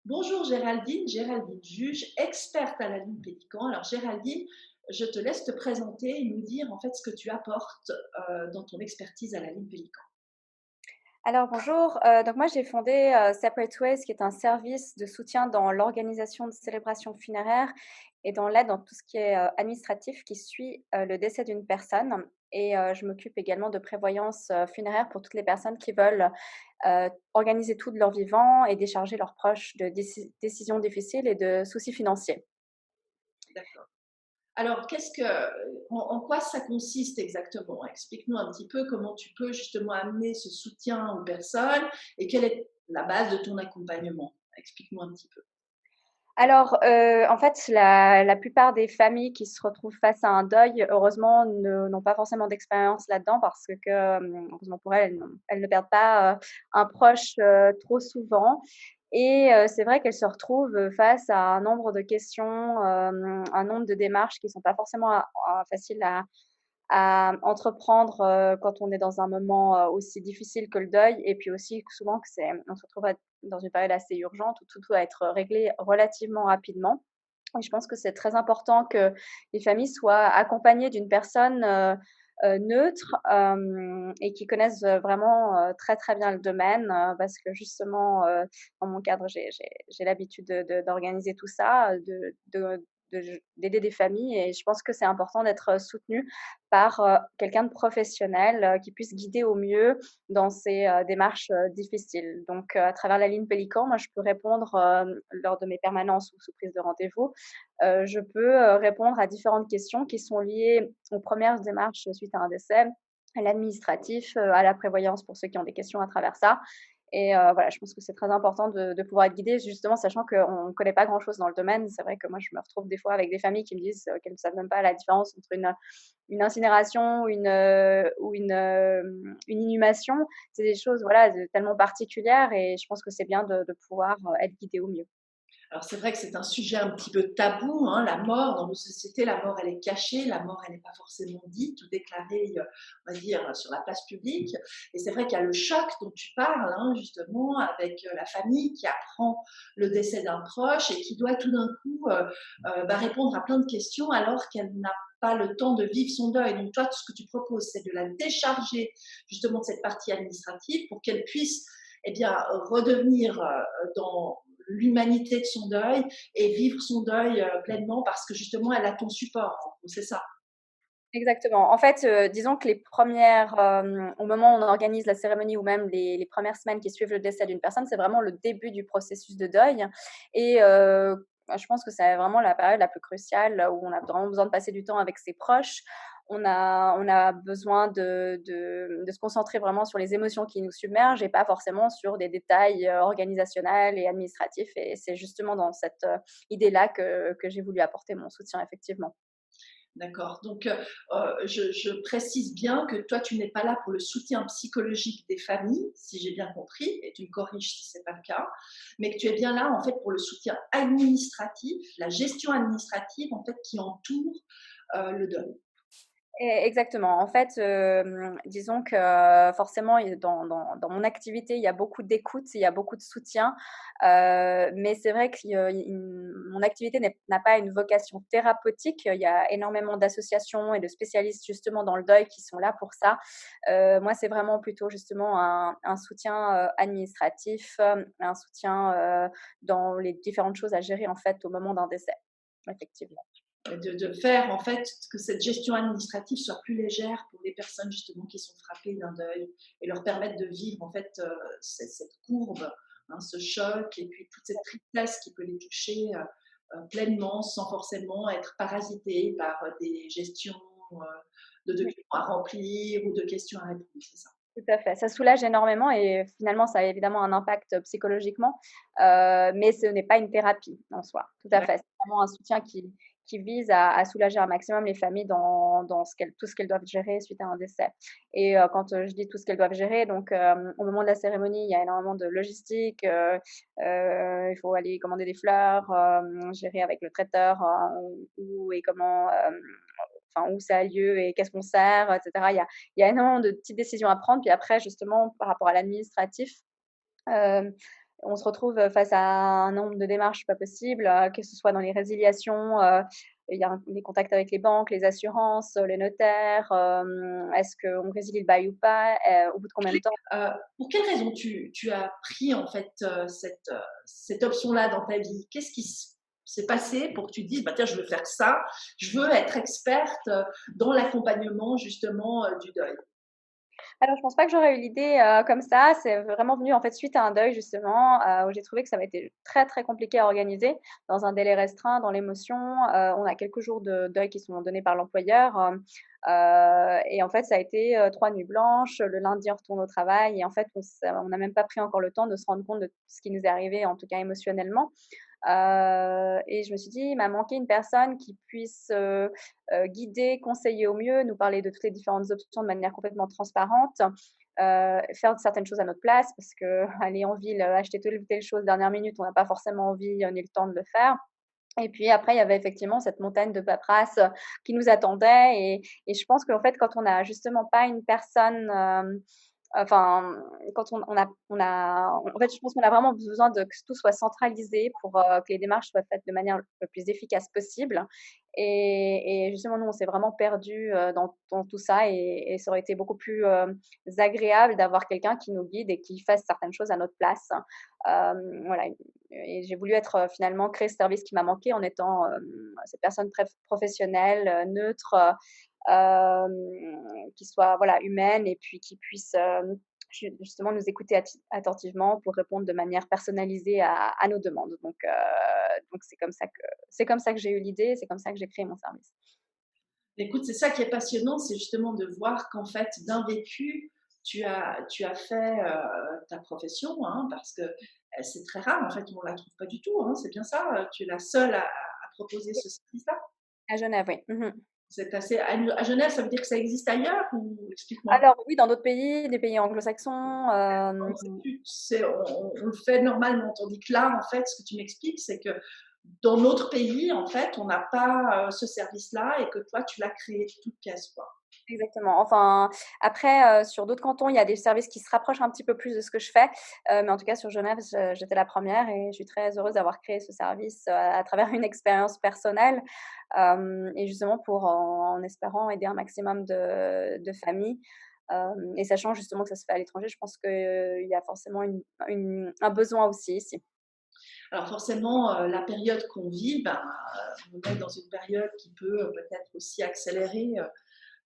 Bonjour Géraldine, Géraldine Juge, experte à la ligne Pélican. Alors Géraldine, je te laisse te présenter et nous dire en fait ce que tu apportes dans ton expertise à la ligne Pélican. Alors bonjour, donc moi j'ai fondé Separate Ways qui est un service de soutien dans l'organisation de célébrations funéraires et dans l'aide dans tout ce qui est administratif qui suit le décès d'une personne. Et je m'occupe également de prévoyance funéraire pour toutes les personnes qui veulent organiser tout de leur vivant et décharger leurs proches de décisions difficiles et de soucis financiers. D'accord. Alors en quoi ça consiste exactement? Explique-nous un petit peu comment tu peux justement amener ce soutien aux personnes et quelle est la base de ton accompagnement? Explique-nous un petit peu. Alors, en fait, la plupart des familles qui se retrouvent face à un deuil, heureusement, n'ont pas forcément d'expérience là-dedans parce que, heureusement pour elles, elles ne perdent pas, un proche, trop souvent et c'est vrai qu'elles se retrouvent, face à un nombre de questions, un nombre de démarches qui sont pas forcément faciles à entreprendre, quand on est dans un moment, aussi difficile que le deuil et puis aussi souvent que on se retrouve dans une période assez urgente où tout doit être réglé relativement rapidement et je pense que c'est très important que les familles soient accompagnées d'une personne, neutre, et qui connaisse, vraiment, très, très bien le domaine, parce que justement, dans mon cadre, j'ai l'habitude d'organiser tout ça, d'aider des familles et je pense que c'est important d'être, soutenu par, quelqu'un de professionnel, qui puisse guider au mieux dans ces, démarches, difficiles. Donc, à travers la ligne Pélican, moi, je peux répondre, lors de mes permanences ou sous prise de rendez-vous, je peux, répondre à différentes questions qui sont liées aux premières démarches suite à un décès, à l'administratif, à la prévoyance pour ceux qui ont des questions à travers ça et voilà, je pense que c'est très important de pouvoir être guidé justement sachant qu'on ne connaît pas grand-chose dans le domaine. C'est vrai que moi, je me retrouve des fois avec des familles qui me disent, qu'elles ne savent même pas la différence entre une incinération, une inhumation. C'est des choses, voilà, tellement particulières et je pense que c'est bien de pouvoir, être guidé au mieux. Alors c'est vrai que c'est un sujet un petit peu tabou, hein, la mort dans nos sociétés, la mort elle est cachée, la mort elle n'est pas forcément dite ou déclarée, on va dire, sur la place publique. Et c'est vrai qu'il y a le choc dont tu parles, hein, justement, avec la famille qui apprend le décès d'un proche et qui doit tout d'un coup répondre à plein de questions alors qu'elle n'a pas le temps de vivre son deuil. Donc toi, tout ce que tu proposes, c'est de la décharger justement de cette partie administrative pour qu'elle puisse eh bien, redevenir dans l'humanité de son deuil et vivre son deuil pleinement parce que justement elle a ton support. C'est ça. Exactement. En fait, disons que les premières, au moment où on organise la cérémonie ou même les premières semaines qui suivent le décès d'une personne, c'est vraiment le début du processus de deuil et je pense que c'est vraiment la période la plus cruciale où on a vraiment besoin de passer du temps avec ses proches. On a besoin de se concentrer vraiment sur les émotions qui nous submergent et pas forcément sur des détails, organisationnels et administratifs et c'est justement dans cette, idée-là que j'ai voulu apporter mon soutien effectivement. D'accord. Donc, je précise bien que toi, tu n'es pas là pour le soutien psychologique des familles, si j'ai bien compris, et tu me corriges si ce n'est pas le cas, mais que tu es bien là, en fait, pour le soutien administratif, la gestion administrative, en fait, qui entoure le deuil. Exactement. En fait, disons que, forcément, dans mon activité, il y a beaucoup d'écoute, il y a beaucoup de soutien, mais c'est vrai que, mon activité n'a pas une vocation thérapeutique. Il y a énormément d'associations et de spécialistes justement dans le deuil qui sont là pour ça. Moi, c'est vraiment plutôt justement un soutien, administratif, un soutien, dans les différentes choses à gérer en fait au moment d'un décès, effectivement. De faire en fait que cette gestion administrative soit plus légère pour les personnes justement qui sont frappées d'un deuil et leur permettre de vivre en fait cette courbe, hein, ce choc et puis toute cette tristesse qui peut les toucher pleinement sans forcément être parasitées par des gestions de documents à remplir ou de questions à répondre, c'est ça. Tout à fait. Ça soulage énormément et finalement, ça a évidemment un impact psychologiquement, mais ce n'est pas une thérapie en soi. Tout à fait. C'est vraiment un soutien qui vise à soulager un maximum les familles dans tout ce qu'elles doivent gérer suite à un décès et quand, je dis tout ce qu'elles doivent gérer, donc au moment de la cérémonie, il y a énormément de logistique, il faut aller commander des fleurs, gérer avec le traiteur, où et comment, enfin, où ça a lieu et qu'est-ce qu'on sert, et cetera. Il y a énormément de petites décisions à prendre. Puis après, justement, par rapport à l'administratif, hem, on se retrouve face à un nombre de démarches pas possibles, que ce soit dans les résiliations, il y a les contacts avec les banques, les assurances, les notaires, est-ce qu'on résilie le bail ou pas, au bout de combien de temps? Pour quelle raison tu as pris en fait cette option-là dans ta vie? Qu'est-ce qui s'est passé pour que tu te dises, bah, tiens, je veux faire ça, je veux être experte dans l'accompagnement justement du deuil? Alors, je pense pas que j'aurais eu l'idée, comme ça. C'est vraiment venu, en fait, suite à un deuil justement, où j'ai trouvé que ça avait été très, très compliqué à organiser dans un délai restreint, dans l'émotion. On a quelques jours de deuil qui sont donnés par l'employeur, et en fait, ça a été, 3 nuits blanches. Le lundi, on retourne au travail et en fait, on n'a même pas pris encore le temps de se rendre compte de ce qui nous est arrivé, en tout cas émotionnellement. Et je me suis dit: «Il m'a manqué une personne qui puisse, guider, conseiller au mieux, nous parler de toutes les différentes options de manière complètement transparente, faire certaines choses à notre place» parce qu'aller en ville, acheter telle ou telle chose dernière minute, on n'a pas forcément envie, ni le temps de le faire. Et puis après, il y avait effectivement cette montagne de paperasse, qui nous attendait et je pense qu'en fait, quand on n'a justement pas une personne, enfin, quand en fait, je pense qu'on a vraiment besoin de que tout soit centralisé pour, que les démarches soient faites de manière le plus efficace possible et justement, nous, on s'est vraiment perdus, dans tout ça et ça aurait été beaucoup plus, agréable d'avoir quelqu'un qui nous guide et qui fasse certaines choses à notre place. Voilà et j'ai voulu être, finalement créer ce service qui m'a manqué en étant, cette personne très professionnelle, neutre, qui soit, voilà, humaine et puis qui puisse, justement nous écouter attentivement pour répondre de manière personnalisée à nos demandes. Donc c'est comme ça que j'ai eu l'idée, c'est comme ça que j'ai créé mon service. Écoute, c'est ça qui est passionnant, c'est justement de voir qu'en fait, d'un vécu, tu as fait ta profession, hein, parce que c'est très rare, en fait, on ne la trouve pas du tout, hein, c'est bien ça, tu es la seule à proposer ce service-là. À Genève, oui. Mmh. C'est assez, à Genève, ça veut dire que ça existe ailleurs ou explique-moi. Alors oui, dans d'autres pays, des pays anglo-saxons, Donc, on le fait normalement, tandis que là, en fait, ce que tu m'expliques, c'est que dans notre pays, en fait, on n'a pas ce service-là et que toi, tu l'as créé de toute pièce, quoi. exactement. Enfin, après, sur d'autres cantons, il y a des services qui se rapprochent un petit peu plus de ce que je fais, mais en tout cas sur Genève, j'étais la première et je suis très heureuse d'avoir créé ce service, à travers une expérience personnelle, et justement pour en espérant aider un maximum de familles, et sachant justement que ça se fait à l'étranger, je pense qu'il y a forcément un besoin aussi ici. Alors forcément, la période qu'on vit, ben, on est dans une période qui peut peut-être aussi accélérer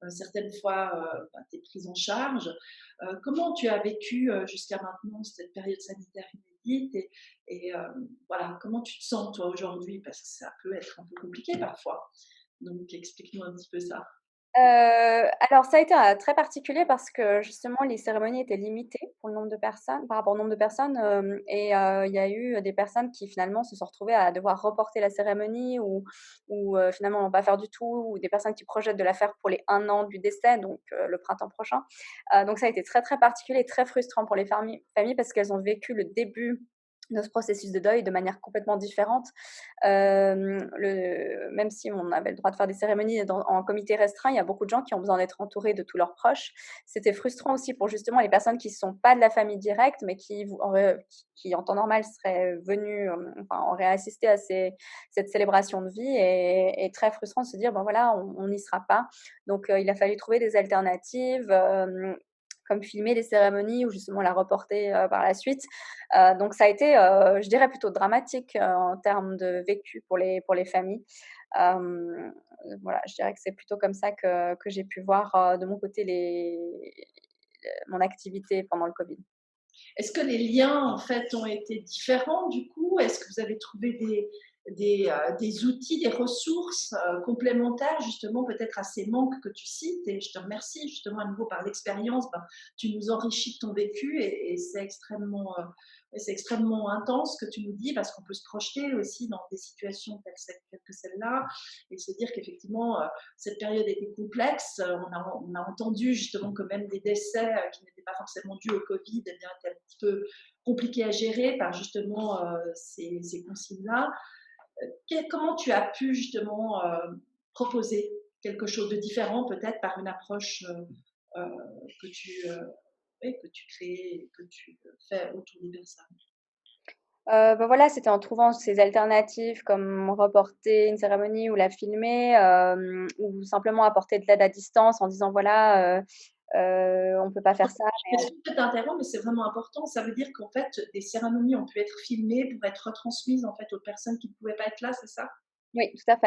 certaines fois ben, tes prises en charge. Comment tu as vécu jusqu'à maintenant cette période sanitaire inédite et voilà, comment tu te sens toi aujourd'hui? Parce que ça peut être un peu compliqué parfois. Donc explique-nous un petit peu ça. Alors ça a été, très particulier parce que justement les cérémonies étaient limitées pour le nombre de personnes par rapport au nombre de personnes, et il y a eu des personnes qui finalement se sont retrouvées à devoir reporter la cérémonie ou finalement ne pas faire du tout ou des personnes qui projettent de la faire pour les 1 an du décès, donc le printemps prochain. Donc ça a été très, très particulier et très frustrant pour les familles parce qu'elles ont vécu le début de ce processus de deuil de manière complètement différente. Même si on avait le droit de faire des cérémonies en comité restreint, il y a beaucoup de gens qui ont besoin d'être entourés de tous leurs proches. C'était frustrant aussi pour justement les personnes qui ne sont pas de la famille directe, mais qui en temps normal seraient venues, enfin, auraient assisté à cette célébration de vie et très frustrant de se dire, ben voilà, on n'y sera pas. Donc, il a fallu trouver des alternatives, comme filmer les cérémonies ou justement la reporter par la suite. Donc ça a été, je dirais plutôt dramatique, en termes de vécu pour les familles. Hem, voilà, je dirais que c'est plutôt comme ça que j'ai pu voir, de mon côté mon activité pendant le covid. Est-ce que les liens, en fait, ont été différents du coup? Est-ce que vous avez trouvé des outils, des ressources complémentaires justement peut-être à ces manques que tu cites? Et je te remercie justement à nouveau par l'expérience, ben, tu nous enrichis de ton vécu et c'est extrêmement intense ce que tu nous dis parce qu'on peut se projeter aussi dans des situations telles que celle-là et se dire qu'effectivement cette période était complexe. On a entendu justement que même des décès qui n'étaient pas forcément dus au Covid eh bien, étaient un petit peu compliqués à gérer par justement ces consignes-là. Comment tu as pu justement proposer quelque chose de différent peut-être par une approche euh, que tu, oui, que tu crées, que tu fais autour des personnes? Bah, voilà, c'était en trouvant ces alternatives comme reporter une cérémonie ou la filmer, ou simplement apporter de l'aide à distance en disant: «Voilà, on peut pas faire ça, mais on» M'excuse de t'interrompre, mais c'est vraiment important. Ça veut dire qu'en fait, des cérémonies ont pu être filmées pour être retransmises en fait aux personnes qui ne pouvaient pas être là, c'est ça? oui, tout à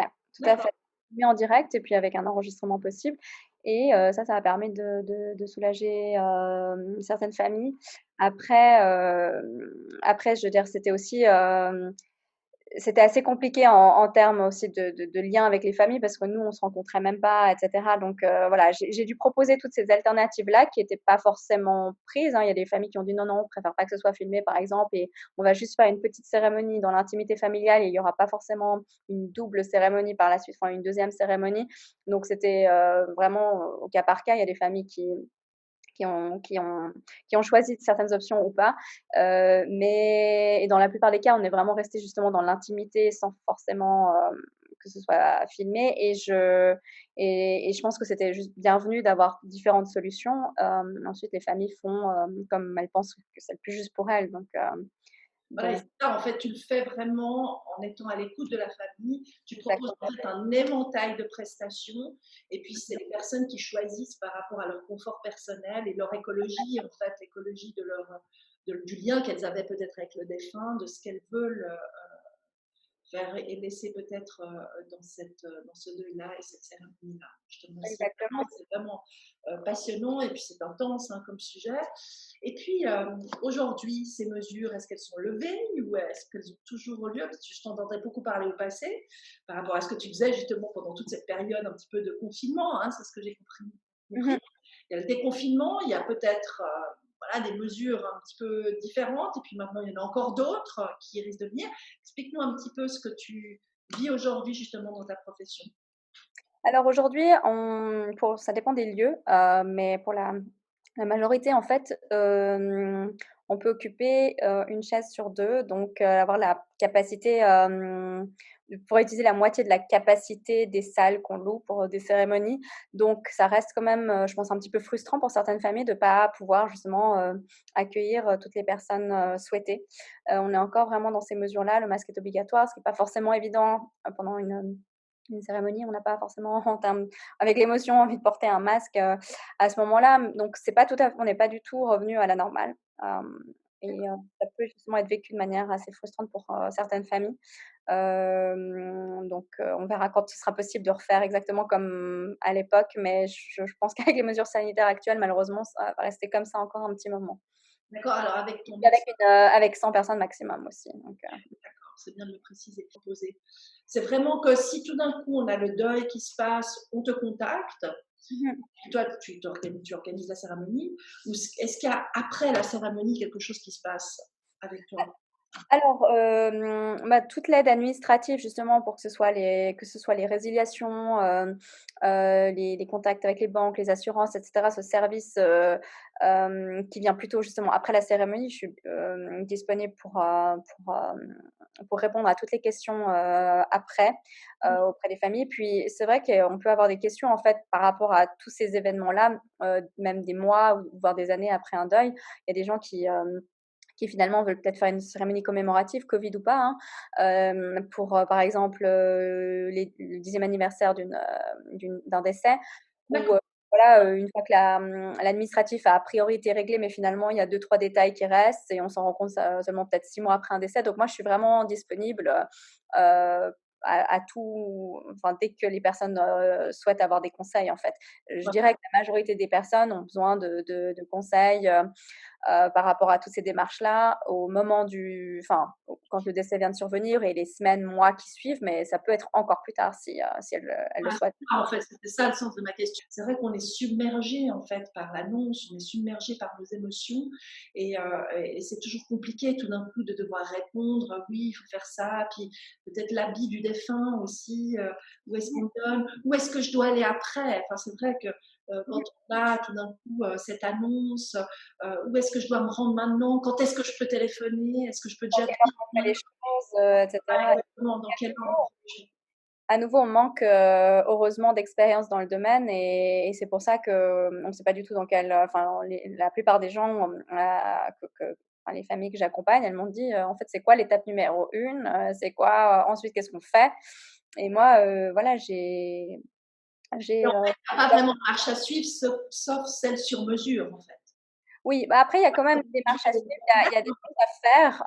D'accord. fait. Mis en direct et puis avec un enregistrement possible et ça a permis de soulager, certaines familles. Après, après je veux dire, c'était assez compliqué en termes aussi de lien avec les familles parce que nous, on se rencontrait même pas et cetera donc voilà, j'ai dû proposer toutes ces alternatives-là qui étaient pas forcément prises, hein. Il y a des familles qui ont dit: «Non, non, on préfère pas que ce soit filmé», par exemple et on va juste faire une petite cérémonie dans l'intimité familiale et il y aura pas forcément une double cérémonie par la suite, enfin une deuxième cérémonie. Donc c'était, vraiment au cas par cas. Il y a des familles qui ont qui ont qui ont choisi certaines options ou pas. Mais et dans la plupart des cas, on est vraiment resté justement dans l'intimité sans forcément, que ce soit filmé et je pense que c'était juste bienvenu d'avoir différentes solutions. Ensuite les familles font, comme elles pensent que c'est le plus juste pour elles Voilà, et donc c'est ça, en fait, tu le fais vraiment en étant à l'écoute de la famille. Tu proposes en exactement. fait un éventail de prestations et puis c'est les personnes qui choisissent par rapport à leur confort personnel et leur écologie, en fait, l'écologie de du lien qu'elles avaient peut-être avec le défunt, de ce qu'elles veulent faire et laisser peut-être dans ce deuil-là et cette cérémonie-là. Je te remercie vraiment, Exactement. c'est vraiment passionnant et puis c'est intense hein, comme sujet. Et puis aujourd'hui, ces mesures, est-ce qu'elles sont levées ou est-ce qu'elles ont toujours lieu? Parce que je t'entendais beaucoup parler au passé par rapport à ce que tu faisais justement pendant toute cette période un petit peu de confinement, hein, c'est ce que j'ai Mmh compris. mh. Il y a le déconfinement, il y a peut-être voilà, des mesures un petit peu différentes, et puis maintenant il y en a encore d'autres qui risquent de venir. Explique-nous un petit peu ce que tu vis aujourd'hui justement dans ta profession. Alors aujourd'hui, ça dépend des lieux, mais pour la majorité, en fait, on peut occuper, 1 chaise sur 2, donc avoir la capacité, de pouvoir utiliser la moitié de la capacité des salles qu'on loue pour des cérémonies. Donc ça reste quand même, je pense un petit peu frustrant pour certaines familles de pas pouvoir justement, accueillir, toutes les personnes, souhaitées. On est encore vraiment dans ces mesures-là, le masque est obligatoire, ce qui est pas forcément évident, pendant une cérémonie, on n'a pas forcément en termes avec l'émotion, envie de porter un masque, à ce moment-là, donc c'est pas tout à fait on n'est pas du tout revenu à la normale, hem et ça peut justement être vécu de manière assez frustrante pour, certaines familles. Donc on verra quand ce sera possible de refaire exactement comme à l'époque, mais je pense qu'avec les mesures sanitaires actuelles, malheureusement, ça va rester comme ça encore un petit moment. D'accord, alors avec ton Avec ex, avec 100 personnes maximum aussi, donc d'accord, c'est bien de le préciser, proposer. C'est vraiment que si tout d'un coup on a le deuil qui se passe, on te contacte, mmh et toi tu organises la cérémonie, ou est-ce qu'il y a après la cérémonie quelque chose qui se passe avec toi? Alors, bah, toute l'aide administrative justement pour que ce soit les résiliations, les contacts avec les banques, les assurances et cetera, ce service, qui vient plutôt justement après la cérémonie. Je suis, disponible pour répondre à toutes les questions, après, auprès des familles. Puis c'est vrai qu'on peut avoir des questions en fait par rapport à tous ces événements-là, même des mois ou voire des années après un deuil. Il y a des gens qui finalement veulent peut-être faire une cérémonie commémorative, Covid ou pas, hein, pour, par exemple, le 10e anniversaire d'un décès ou, D'accord. voilà, une fois que l'administratif a priori été réglé, mais finalement il y a deux trois détails qui restent et on s'en rend compte seulement peut-être 6 mois après un décès. Donc moi je suis vraiment disponible, à tout enfin dès que les personnes, souhaitent avoir des conseils en fait. Je dirais que la majorité des personnes ont besoin de conseils, par rapport à toutes ces démarches-là au moment quand le décès vient de survenir et les semaines, mois qui suivent, mais ça peut être encore plus tard si elles le Ah, souhaitent. c'est ça, en fait, c'était ça le sens de ma question. C'est vrai qu'on est submergé en fait par l'annonce, on est submergé par nos émotions et c'est toujours compliqué tout d'un coup de devoir répondre oui, il faut faire ça, puis peut-être l'habit du défunt aussi, où est-ce qu'on le donne, où est-ce que je dois aller après. Enfin, c'est vrai que quand on a tout d'un coup cette annonce, où est-ce que je dois me rendre maintenant, quand est-ce que je peux téléphoner, est-ce que je peux Dans déjà quel ordre on fait dire les choses, et cetera. exactement dans quel ordre. À nouveau, on manque, heureusement d'expérience dans le domaine et c'est pour ça qu'on ne sait pas du tout dans quel, enfin, la plupart des gens, enfin, les familles que j'accompagne, elles m'ont dit, en fait, c'est quoi l'étape numéro 1? C'est quoi, ensuite, qu'est-ce qu'on fait? Et moi, voilà, Et j'ai, en fait, il n'y a pas vraiment de marche à suivre, sauf celle sur mesure, en fait. oui, bah, après, il y a quand même des marches à suivre, il y a des choses à faire.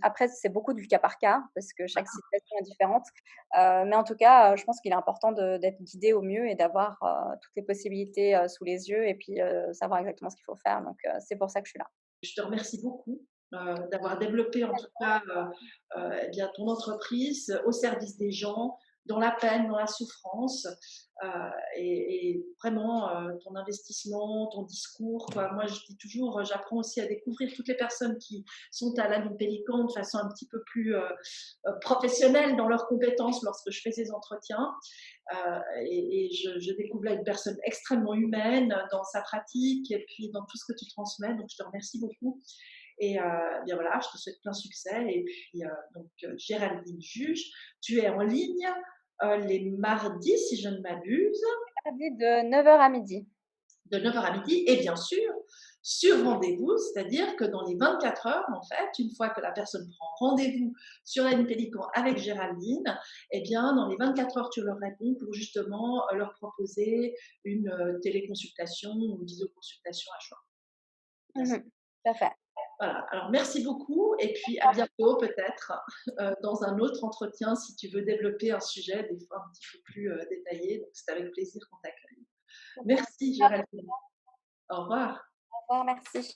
Après, c'est beaucoup du cas par cas parce que chaque situation est différente. Mais en tout cas, je pense qu'il est important d'être guidé au mieux et d'avoir, toutes les possibilités, sous les yeux et puis, savoir exactement ce qu'il faut faire. Donc, c'est pour ça que je suis là. Je te remercie beaucoup, d'avoir développé en tout cas, eh bien ton entreprise au service des gens, dans la peine, dans la souffrance, heu et vraiment, ton investissement, ton discours, quoi. Moi, je dis toujours, j'apprends aussi à découvrir toutes les personnes qui sont à la Ligne Pélican de façon un petit peu plus, professionnelle dans leurs compétences lorsque je fais ces entretiens. Et je découvre là une personne extrêmement humaine dans sa pratique et puis dans tout ce que tu transmets. Donc, je te remercie beaucoup. Et bien voilà, je te souhaite plein succès. Et puis, donc, Géraldine Juge, tu es en ligne les mardis, si je ne m'abuse, Mardi de 9 heures à midi. de 9 heures à midi. Et bien sûr, sur rendez-vous, c'est-à-dire que dans les 24 heures, en fait, une fois que la personne prend rendez-vous sur la ligne Pélican avec Géraldine, eh bien, dans les 24 heures, tu leur réponds pour justement leur proposer une téléconsultation ou une visioconsultation à choix. Mmh. Tout à fait. Voilà. Alors, merci beaucoup et puis à bientôt peut-être dans un autre entretien si tu veux développer un sujet des fois un petit peu plus détaillé. Donc, c'est avec plaisir qu'on t'accueille. Merci Géraldine. Au revoir. Au revoir, merci.